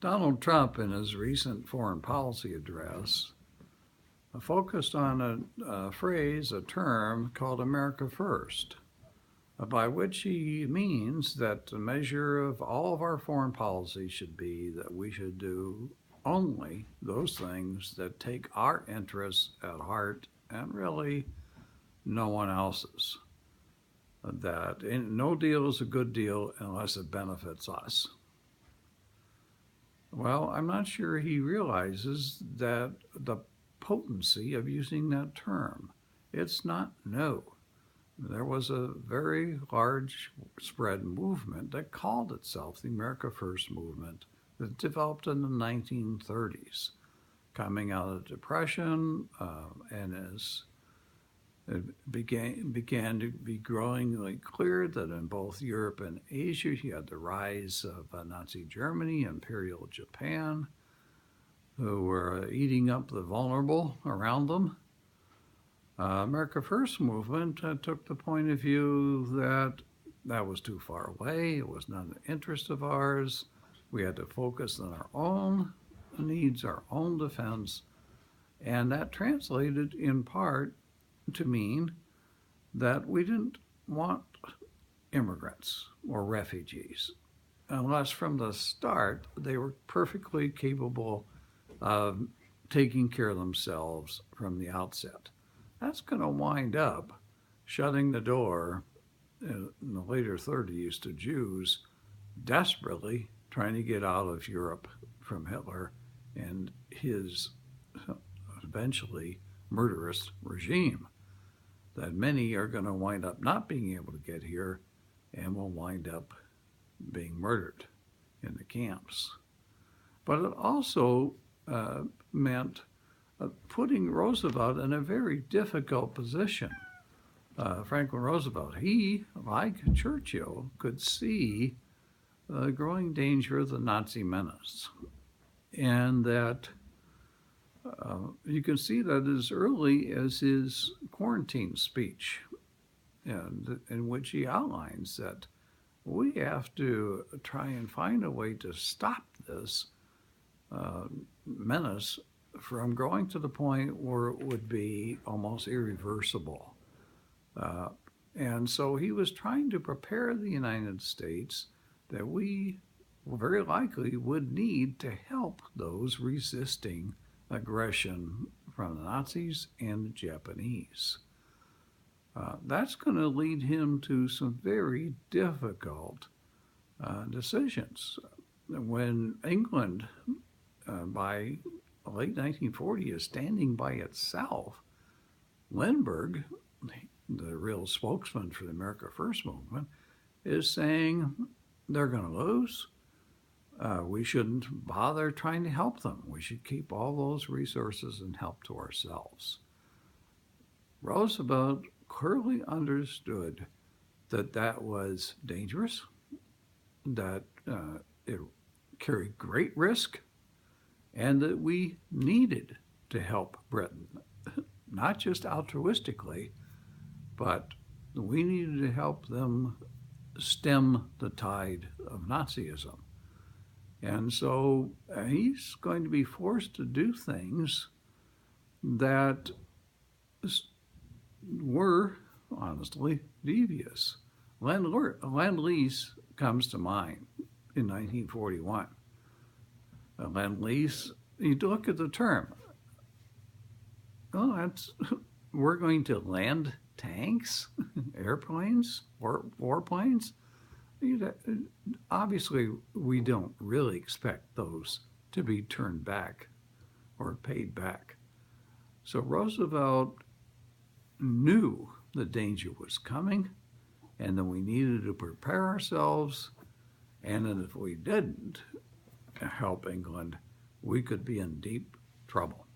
Donald Trump, in his recent foreign policy address, focused on a phrase, a term called America First, by which he means that the measure of all of our foreign policy should be that we should do only those things that take our interests at heart and really no one else's. That no deal is a good deal unless it benefits us. Well, I'm not sure he realizes that the potency of using that term. It's not new. There was a very large spread movement that called itself the America First movement that developed in the 1930s, coming out of the Depression, and as it began to be growingly clear that in both Europe and Asia, you had the rise of Nazi Germany, Imperial Japan, who were eating up the vulnerable around them. America First movement took the point of view that that was too far away. It was not an interest of ours. We had to focus on our own needs, our own defense. And that translated in part to mean that we didn't want immigrants or refugees, unless from the start they were perfectly capable of taking care of themselves from the outset. That's going to wind up shutting the door in the later 30s to Jews desperately trying to get out of Europe from Hitler and his eventually murderous regime, that many are going to wind up not being able to get here and will wind up being murdered in the camps. But it also meant putting Roosevelt in a very difficult position. Franklin Roosevelt, he, like Churchill, could see the growing danger of the Nazi menace. And that you can see that as early as his quarantine speech, in which he outlines that we have to try and find a way to stop this menace from growing to the point where it would be almost irreversible. And so he was trying to prepare the United States that we very likely would need to help those resisting aggression from the Nazis and the Japanese. That's going to lead him to some very difficult decisions. When England, by late 1940, is standing by itself, Lindbergh, the real spokesman for the America First movement, is saying they're going to lose. We shouldn't bother trying to help them. We should keep all those resources and help to ourselves. Roosevelt clearly understood that that was dangerous, that it carried great risk, and that we needed to help Britain, not just altruistically, but we needed to help them stem the tide of Nazism. And so he's going to be forced to do things that were, honestly, devious. Lend-Lease comes to mind in 1941. Lend-Lease, you look at the term. Well, we're going to lend tanks, airplanes, or warplanes. Obviously, we don't really expect those to be turned back or paid back. So Roosevelt knew the danger was coming and that we needed to prepare ourselves, and that if we didn't help England, we could be in deep trouble.